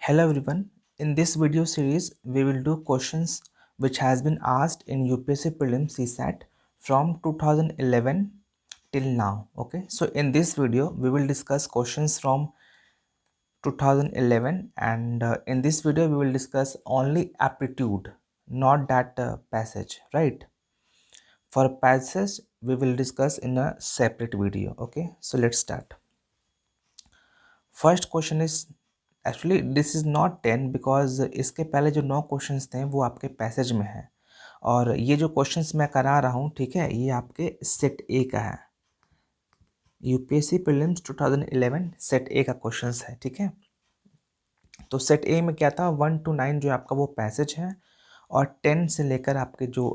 Hello everyone. In this video series, we will do questions which has been asked in UPSC Prelims CSAT from 2011 till now. Okay. So in this video, we will discuss questions from 2011 and in this video, we will discuss only aptitude, not that passage, right? For passage, we will discuss in a separate video. Okay. So let's start. First question is actually this is not 10 because इसके पहले जो 9 questions थे वो आपके passage में हैं और ये जो क्वेश्चंस मैं करा रहा हूँ, ठीक है, ये आपके सेट ए का है। यूपीएससी प्रीलिम्स 2011 सेट ए का क्वेश्चंस है, ठीक है। तो सेट ए में क्या था, 1 to 9 जो आपका वो पैसेज है और 10 से लेकर आपके जो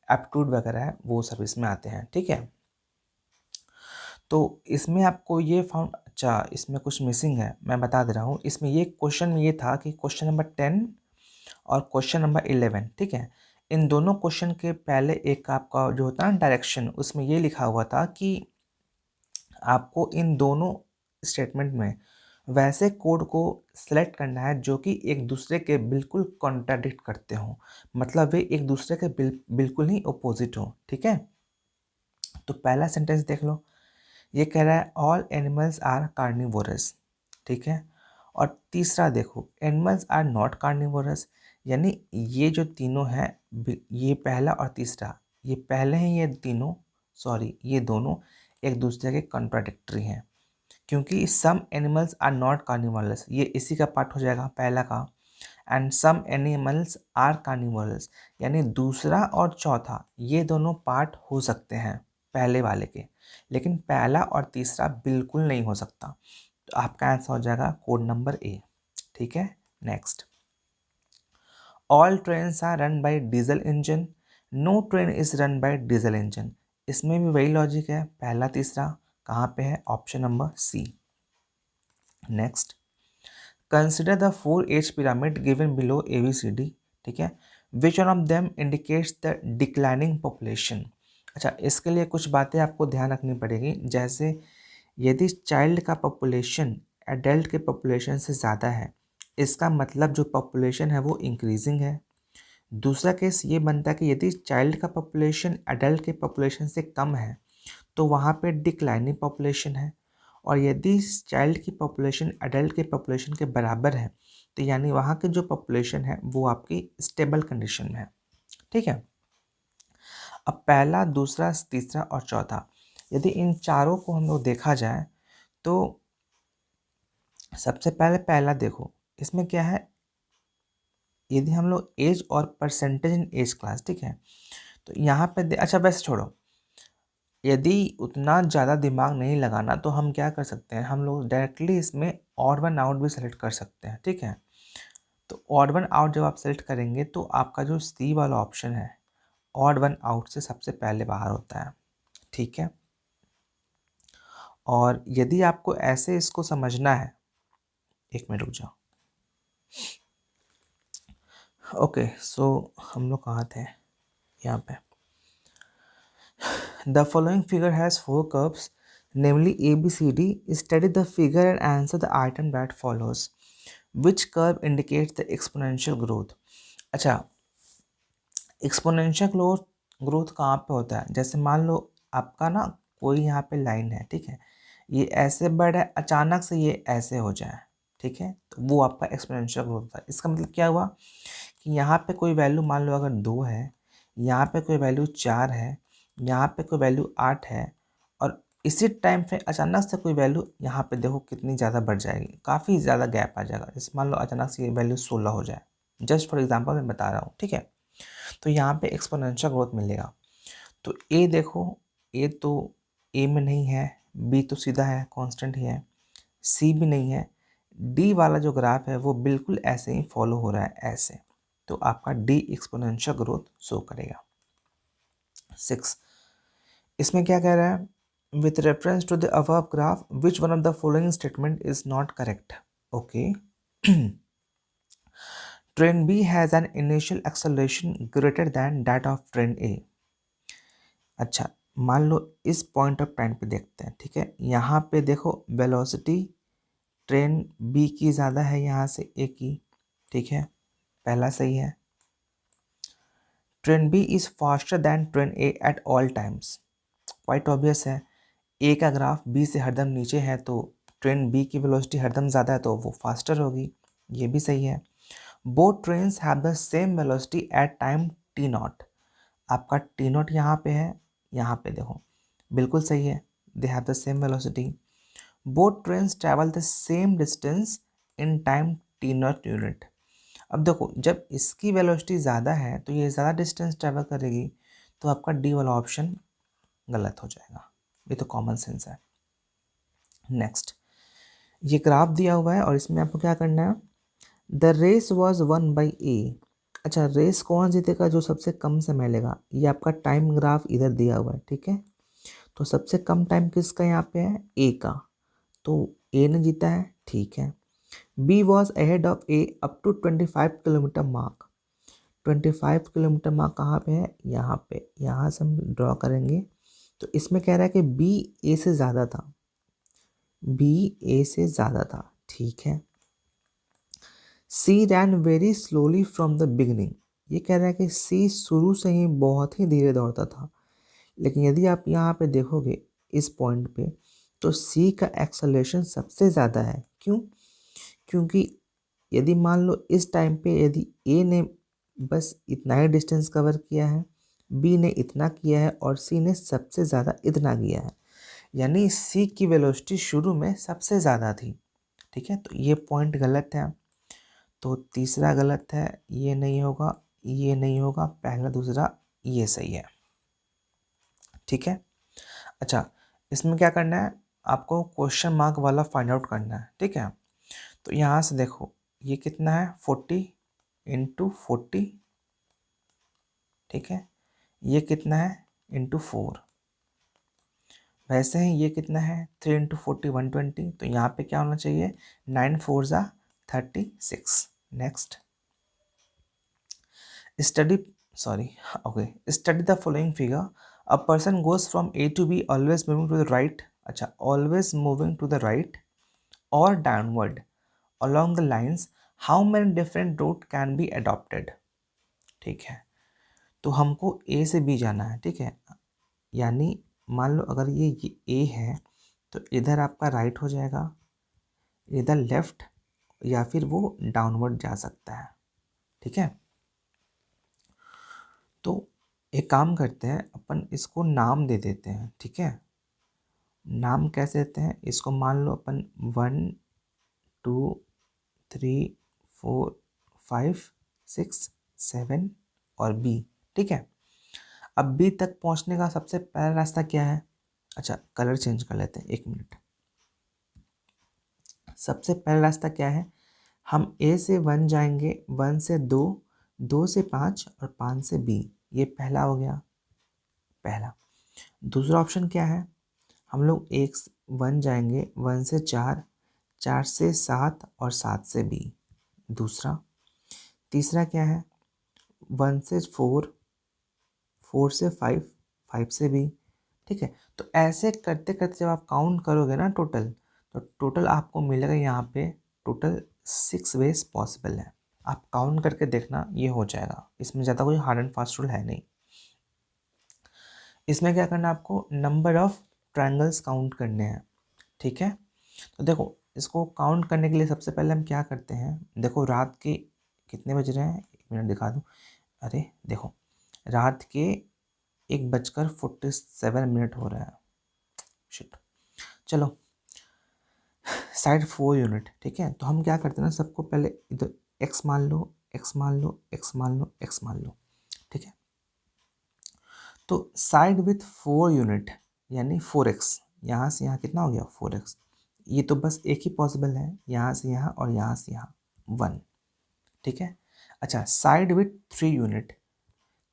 एप्टीट्यूड वगैरह है वो सर्विस में आते हैं, ठीक है। तो इसमें आपको ये फाउंड, अच्छा इसमें कुछ मिसिंग है, मैं बता दे रहा हूँ। इसमें ये क्वेश्चन में ये था कि क्वेश्चन नंबर 10 और क्वेश्चन नंबर 11, ठीक है, इन दोनों क्वेश्चन के पहले एक आपका जो होता है ना डायरेक्शन, उसमें ये लिखा हुआ था कि आपको इन दोनों स्टेटमेंट में वैसे कोड को सिलेक्ट करना है जो कि एक दूसरे के बिल्कुल कॉन्ट्राडिक्ट करते हों, मतलब वे एक दूसरे के बिल्कुल ही अपोजिट हों, ठीक है। तो पहला सेंटेंस देख लो, ये कह रहा है ऑल एनिमल्स आर कार्निवोरस, ठीक है। और तीसरा देखो, एनिमल्स आर नॉट कार्निवोरस, यानी ये जो तीनों हैं, ये पहला और तीसरा, ये पहले हैं, ये तीनों, सॉरी ये दोनों एक दूसरे के कॉन्ट्राडिक्टरी हैं, क्योंकि some animals are not carnivorous ये इसी का पार्ट हो जाएगा पहला का, and some animals are carnivorous यानी दूसरा और चौथा ये दोनों पार्ट हो सकते हैं पहले वाले के, लेकिन पहला और तीसरा बिल्कुल नहीं हो सकता। तो आपका आंसर हो जाएगा कोड नंबर ए, ठीक है। Next, all trains are run by diesel engine, no train is run by diesel engine, इसमें भी वही लॉजिक है, पहला तीसरा कहाँ पे है, option number C. Next, consider the 4H pyramid given below ABCD, ठीक है, which one of them indicates the declining population. अच्छा, इसके लिए कुछ बातें आपको ध्यान रखनी पड़ेगी, जैसे यदि चाइल्ड का पॉपुलेशन एडल्ट के पॉपुलेशन से ज़्यादा है, इसका मतलब जो पॉपुलेशन है वो इंक्रीजिंग है। दूसरा केस ये बनता है कि यदि चाइल्ड का पॉपुलेशन एडल्ट के पॉपुलेशन से कम है तो वहाँ पे डिक्लाइनिंग पॉपुलेशन है, और यदि चाइल्ड की पॉपुलेशन एडल्ट के पॉपुलेशन के बराबर है तो यानी वहाँ की जो पॉपुलेशन है वो आपकी स्टेबल कंडीशन में है, ठीक है। अब पहला, दूसरा, तीसरा और चौथा, यदि इन चारों को हम लोग देखा जाए तो सबसे पहले पहला देखो, इसमें क्या है, यदि हम लोग एज और परसेंटेज इन एज क्लास, ठीक है, तो यहाँ पे अच्छा वैसे छोड़ो, यदि उतना ज़्यादा दिमाग नहीं लगाना तो हम क्या कर सकते हैं, हम लोग डायरेक्टली इसमें ऑड वन आउट भी सेलेक्ट कर सकते हैं, ठीक है। तो ऑड वन आउट जब आप सेलेक्ट करेंगे तो आपका जो सी वाला ऑप्शन है ऑड वन आउट से सबसे पहले बाहर होता है, ठीक है। और यदि आपको ऐसे इसको समझना है, एक मिनट रुक जाओ, ओके। सो हम लोग कहाँ थे, यहाँ पे, the following figure has 4 curves namely ABCD, study the figure and answer the item that follows. Which curve indicates the exponential growth? अच्छा, एक्सपोनेंशियल ग्रोथ कहाँ पे होता है, जैसे मान लो आपका ना कोई यहाँ पे लाइन है, ठीक है, ये ऐसे बढ़ है, अचानक से ये ऐसे हो जाए, ठीक है, तो वो आपका एक्सपोनेंशियल ग्रोथ था। इसका मतलब क्या हुआ कि यहाँ पे कोई वैल्यू मान लो अगर 2 है, यहाँ पे कोई वैल्यू 4 है, यहाँ पे कोई वैल्यू 8 है, और इसी टाइम पे अचानक से कोई वैल्यू यहाँ पे देखो कितनी ज़्यादा बढ़ जाएगी, काफ़ी ज़्यादा गैप आ जाएगा। जैसे मान लो अचानक से ये वैल्यू 16 हो जाए, जस्ट फॉर एग्जांपल मैं बता रहा हूँ, ठीक है। तो यहाँ पे एक्सपोनेंशियल ग्रोथ मिलेगा। तो ए देखो, ए तो ए में नहीं है, बी तो सीधा है, कांस्टेंट ही है, सी भी नहीं है, डी वाला जो ग्राफ है वो बिल्कुल ऐसे ही फॉलो हो रहा है ऐसे, तो आपका डी एक्सपोनेंशियल ग्रोथ शो करेगा। 6, इसमें क्या कह रहा है, with reference to the above graph which one of the following statement is not correct. Okay, train B has an initial acceleration greater than that of train A. अच्छा, मान लो इस point of time पे देखते हैं, ठीक है, यहाँ पे देखो वेलोसिटी ट्रेन बी की ज़्यादा है यहाँ से ए की, ठीक है, पहला सही है। Train B is faster than train A at all times, quite obvious है। ए का ग्राफ बी से हरदम नीचे है तो ट्रेन बी की वेलोसिटी हरदम ज़्यादा है तो वो फास्टर होगी, ये भी सही है। Both trains have the same velocity at time T not, आपका टी नॉट यहाँ पे है, यहाँ पे देखो बिल्कुल सही है, they have the same velocity. Both trains travel the same distance in time T not unit. अब देखो जब इसकी वेलोसिटी ज़्यादा है तो ये ज़्यादा डिस्टेंस ट्रैवल करेगी, तो आपका डी वाला ऑप्शन गलत हो जाएगा, ये तो कॉमन सेंस है। नेक्स्ट, ये ग्राफ दिया हुआ है और इसमें आपको क्या करना है, the race was won by A. अच्छा, रेस कौन जीतेगा, जो सबसे कम समय लेगा, ये आपका टाइम ग्राफ इधर दिया हुआ है, ठीक है। तो सबसे कम टाइम किसका यहाँ पे है, ए का, तो ए ने जीता है, ठीक है। B was ahead of A up to 25 kilometre mark. 25 kilometre mark कहाँ पे है, यहाँ पे, यहाँ से हम ड्रॉ करेंगे तो इसमें कह रहा है कि बी ए से ज़्यादा था, बी ए से ज़्यादा था, ठीक है। C ran very slowly from the beginning, ये कह रहा है कि सी शुरू से ही बहुत ही धीरे दौड़ता था, लेकिन यदि आप यहाँ पे देखोगे इस पॉइंट पे तो सी का एक्सेलरेशन सबसे ज़्यादा है। क्यों? क्योंकि यदि मान लो इस टाइम पे यदि ए ने बस इतना ही डिस्टेंस कवर किया है, बी ने इतना किया है और सी ने सबसे ज़्यादा इतना किया है, यानी सी की वेलोसिटी शुरू में सबसे ज़्यादा थी, ठीक है। तो ये पॉइंट गलत है, तो तीसरा गलत है, ये नहीं होगा, ये नहीं होगा, पहला दूसरा ये सही है, ठीक है। अच्छा, इसमें क्या करना है, आपको क्वेश्चन मार्क वाला फाइंड आउट करना है, ठीक है। तो यहाँ से देखो ये कितना है, 40 इंटू 40, ठीक है, ये कितना है इंटू 4, वैसे ही ये कितना है 3 इंटू 40 120, तो यहाँ पे क्या होना चाहिए 9 4 ज़ा 36। Next, study study the following figure, a person goes from A to B always moving to the right, अच्छा always moving to the right और downward along the lines, how many different route can be adopted, ठीक है। तो हमको ए से B जाना है, ठीक है, यानी मान लो अगर ये ए है तो इधर आपका राइट हो जाएगा, इधर लेफ्ट, या फिर वो डाउनवर्ड जा सकता है, ठीक है। तो एक काम करते हैं, अपन इसको नाम दे देते हैं, ठीक है। नाम कैसे देते हैं, इसको मान लो अपन 1 2 3 4 5 6 7 और बी, ठीक है। अब बी तक पहुंचने का सबसे पहला रास्ता क्या है, अच्छा कलर चेंज कर लेते हैं, 1 मिनट। सबसे पहला रास्ता क्या है, हम ए से 1 जाएंगे, 1 से 2, 2 से 5 और 5 से बी, ये पहला हो गया, पहला। दूसरा ऑप्शन क्या है, हम लोग 1 जाएंगे, 1 से 4, 4 से 7 और 7 से बी, दूसरा। तीसरा क्या है, 1 से 4, 4 से 5, 5 से बी, ठीक है। तो ऐसे करते करते जब आप काउंट करोगे ना टोटल, तो टोटल आपको मिलेगा यहाँ पे टोटल 6 वेज पॉसिबल है। आप काउंट करके देखना, ये हो जाएगा, इसमें ज़्यादा कोई हार्ड एंड फास्ट रूल है नहीं। इसमें क्या करना है, आपको नंबर ऑफ ट्रायंगल्स काउंट करने हैं, ठीक है। तो देखो इसको काउंट करने के लिए सबसे पहले हम क्या करते हैं, देखो रात के कितने बज रहे हैं, 1 मिनट दिखा दूँ, अरे देखो रात के 1:47 हो रहा है, शिट। चलो साइड 4 यूनिट, ठीक है। तो हम क्या करते हैं ना, सबको पहले इधर एक्स मान लो, एक्स मान लो, एक्स मान लो, एक्स मान लो, ठीक है। तो साइड विथ 4 यूनिट यानी 4x, यहाँ से यहाँ कितना हो गया 4x, ये तो बस एक ही पॉसिबल है, यहाँ से यहाँ और यहाँ से यहाँ 1, ठीक है। अच्छा साइड विथ 3 यूनिट,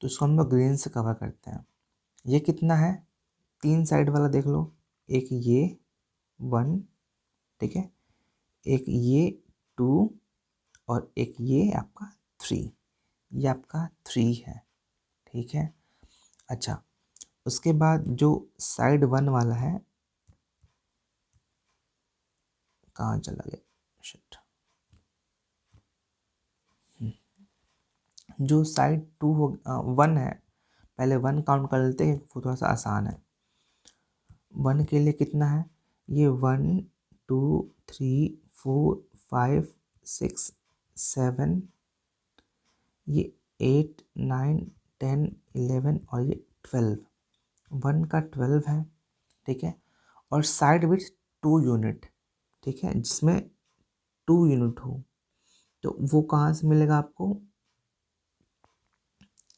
तो इसको हम लोग ग्रीन से कवर करते हैं, ये कितना है 3 साइड वाला देख लो, एक ये 1, ठीक है, एक ये 2 और एक ये आपका 3, ये आपका 3 है, ठीक है। अच्छा उसके बाद जो साइड 1 वाला है, कहाँ चला गया, जो साइड 1 है, पहले 1 काउंट कर लेते हैं, वो थोड़ा सा आसान है। 1 के लिए कितना है, ये 1 2 3 4 5 6 7, ये 8 9 10 11 और ये 12, 1 का 12 है, ठीक है। और साइड विड्थ 2 यूनिट, ठीक है, जिसमें 2 यूनिट हो, तो वो कहाँ से मिलेगा आपको,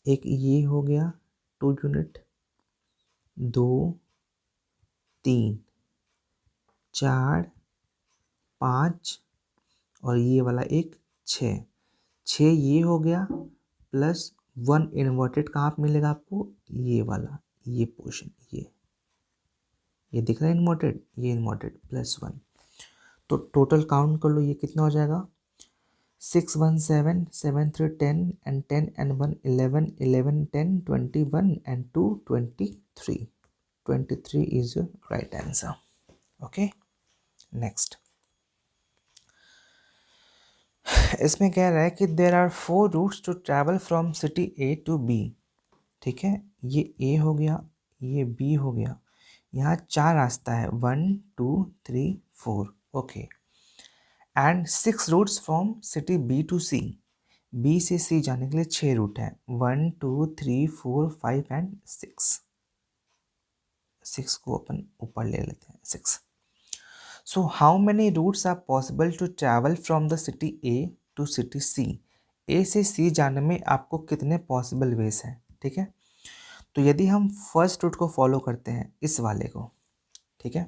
एक ये हो गया 2 यूनिट, 2 3 4 5 और ये वाला एक 6, 6 ये हो गया, प्लस 1 इन्वर्टेड कहाँ पे मिलेगा आपको, ये वाला, ये पोर्शन, ये दिख रहा है इन्वर्टेड, ये इन्वर्टेड प्लस 1, तो टोटल काउंट कर लो, ये कितना हो जाएगा, 6 1 7 7 3 10 and 10 and 1 11 11 10 21 and 2 23, 23 is your right answer. Okay, next. इसमें कह रहा है कि there are 4 routes to travel from city A to B, ठीक है, ये ए हो गया, ये बी हो गया, यहाँ 4 रास्ता है, 1 2 3 4, okay, and 6 routes from city B to C, B से सी जाने के लिए 6 रूट है, 1 2 3 4 5 एंड 6, 6 को अपन ऊपर ले लेते हैं, 6. So how many routes are possible to travel from the city A to city C? A से C जाने में आपको कितने पॉसिबल वेज हैं, ठीक है। तो यदि हम फर्स्ट रूट को फॉलो करते हैं, इस वाले को, ठीक है,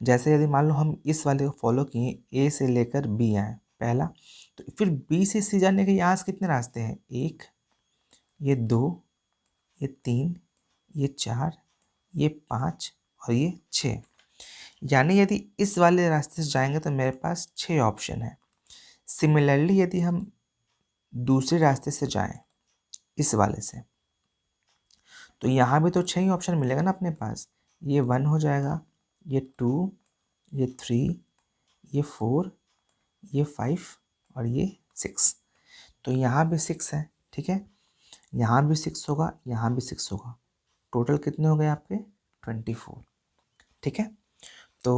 जैसे यदि मान लो हम इस वाले को फॉलो किए, A से लेकर B आए पहला, तो फिर B से C जाने के यहाँ से कितने रास्ते हैं, 1, ये 2, ये 3, ये 4, ये 5 और ये 6, यानी यदि इस वाले रास्ते से जाएंगे तो मेरे पास 6 ऑप्शन है। सिमिलरली यदि हम दूसरे रास्ते से जाएं, इस वाले से, तो यहाँ भी तो 6 ही ऑप्शन मिलेगा ना अपने पास, ये 1 हो जाएगा, ये 2, ये 3, ये 4, ये 5 और ये 6, तो यहाँ भी 6 है, ठीक है, यहाँ भी 6 होगा, यहाँ भी 6 होगा, टोटल कितने हो गए आपके 24, ठीक है। तो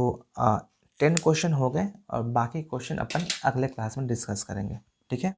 10 क्वेश्चन हो गए और बाकी क्वेश्चन अपन अगले क्लास में डिस्कस करेंगे, ठीक है।